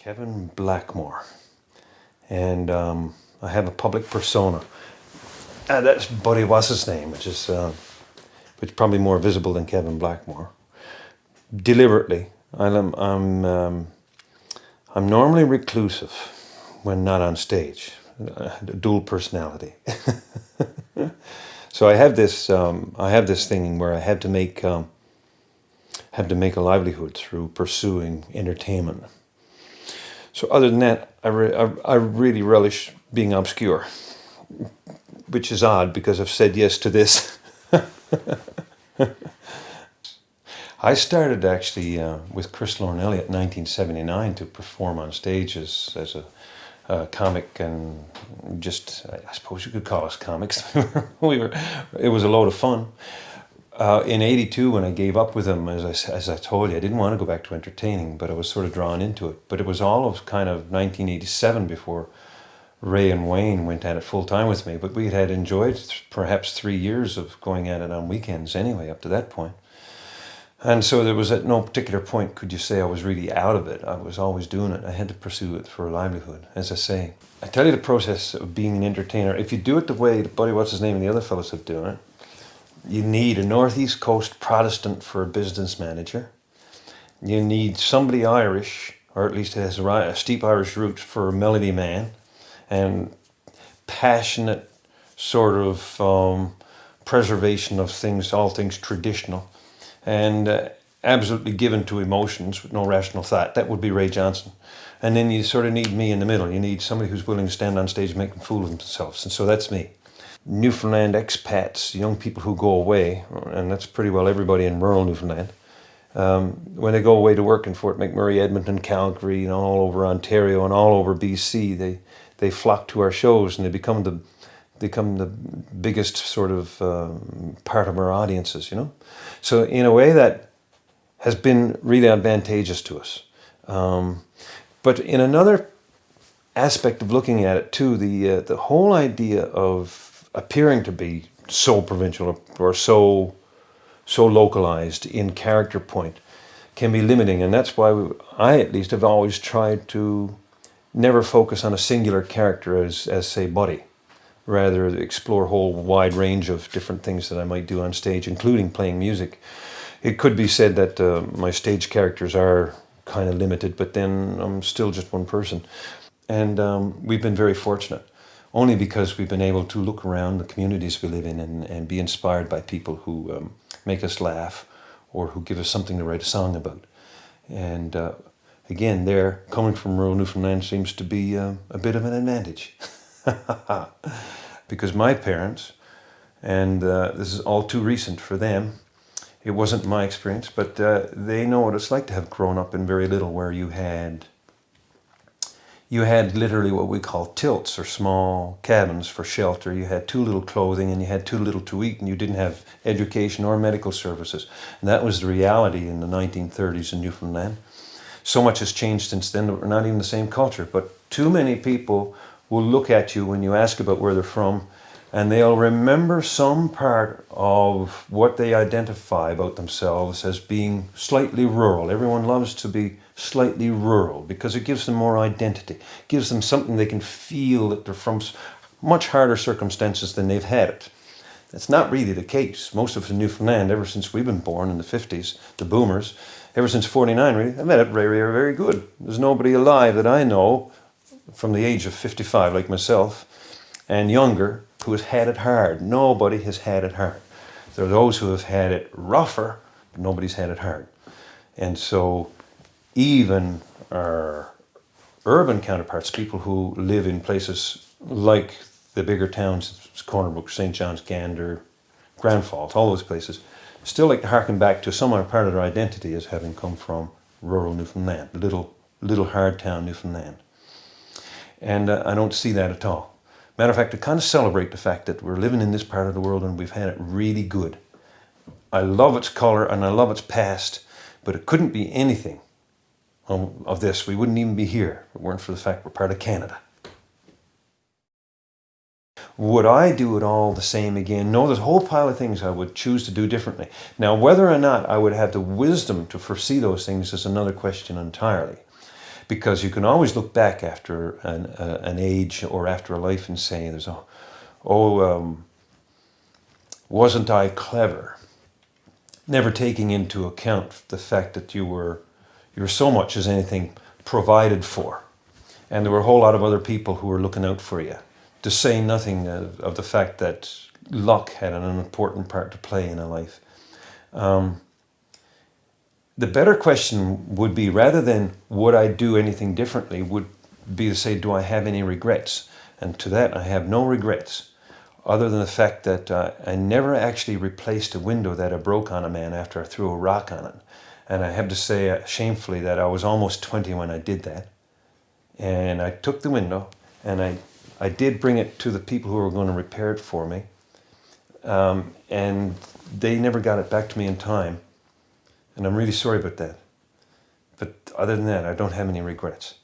Kevin Blackmore, and I have a public persona. That's Buddy Wasisname, which is probably more visible than Kevin Blackmore. Deliberately, I'm normally reclusive when not on stage. A dual personality. So I have this thing where I have to make a livelihood through pursuing entertainment. So other than that, I really relish being obscure, which is odd because I've said yes to this. I started actually with Chris Lorne Elliott in 1979 to perform on stage as a comic, and just, I suppose you could call us comics. It was a load of fun. In '82, when I gave up with him, as I told you, I didn't want to go back to entertaining, but I was sort of drawn into it. But it was all of kind of 1987 before Ray and Wayne went at it full time with me. But we had enjoyed perhaps 3 years of going at it on weekends anyway, up to that point. And so there was at no particular point could you say I was really out of it. I was always doing it. I had to pursue it for a livelihood, as I say. I tell you the process of being an entertainer. If you do it the way Buddy Wasisname and the other fellows have done it, you need a Northeast Coast Protestant for a business manager. You need somebody Irish, or at least has a steep Irish roots, for a melody man, and passionate sort of preservation of things, all things traditional, and absolutely given to emotions with no rational thought. That would be Ray Johnson. And then you sort of need me in the middle. You need somebody who's willing to stand on stage and make a fool of themselves. And so that's me. Newfoundland expats, young people who go away, and that's pretty well everybody in rural Newfoundland, when they go away to work in Fort McMurray, Edmonton, Calgary, and all over Ontario and all over BC, they flock to our shows, and they become the biggest sort of part of our audiences, you know. So in a way that has been really advantageous to us. But in another aspect of looking at it too, the whole idea of appearing to be so provincial or so localized in character point can be limiting, and that's why I at least have always tried to never focus on a singular character as say Buddy, rather explore a whole wide range of different things that I might do on stage, including playing music. It could be said that my stage characters are kind of limited, but then I'm still just one person, and we've been very fortunate. Only because we've been able to look around the communities we live in and be inspired by people who make us laugh or who give us something to write a song about. And again, there, coming from rural Newfoundland seems to be a bit of an advantage. Because my parents, and this is all too recent for them, it wasn't my experience, but they know what it's like to have grown up in very little, where you had literally what we call tilts, or small cabins for shelter. You had too little clothing, and you had too little to eat, and you didn't have education or medical services. And that was the reality in the 1930s in Newfoundland. So much has changed since then that we're not even the same culture. But too many people will look at you when you ask about where they're from, and they'll remember some part of what they identify about themselves as being slightly rural. Everyone loves to be slightly rural because it gives them more identity, gives them something they can feel that they're from much harder circumstances than they've had it. That's not really the case. Most of us in Newfoundland, ever since we've been born in the 50s, the boomers, ever since 49 really, I've had it very, very, very good. There's nobody alive that I know from the age of 55 like myself and younger who has had it hard. Nobody has had it hard. There are those who have had it rougher, but nobody's had it hard. And so even our urban counterparts, people who live in places like the bigger towns, Corner Brook, St. John's, Gander, Grand Falls, all those places, still like to harken back to some part of their identity as having come from rural Newfoundland, little hard town Newfoundland. And I don't see that at all. Matter of fact, I kind of celebrate the fact that we're living in this part of the world and we've had it really good. I love its color and I love its past, but it couldn't be anything of this. We wouldn't even be here if it weren't for the fact we're part of Canada. Would I do it all the same again? No, there's a whole pile of things I would choose to do differently. Now, whether or not I would have the wisdom to foresee those things is another question entirely. because you can always look back after an age or after a life and say, wasn't I clever? Never taking into account the fact that you were so much as anything provided for. And there were a whole lot of other people who were looking out for you. To say nothing of the fact that luck had an important part to play in a life. The better question would be, rather than would I do anything differently, would be to say, do I have any regrets? And to that, I have no regrets, other than the fact that I never actually replaced a window that I broke on a man after I threw a rock on it. And I have to say, shamefully, that I was almost 20 when I did that. And I took the window, and I did bring it to the people who were going to repair it for me. And they never got it back to me in time. And I'm really sorry about that. But other than that, I don't have any regrets.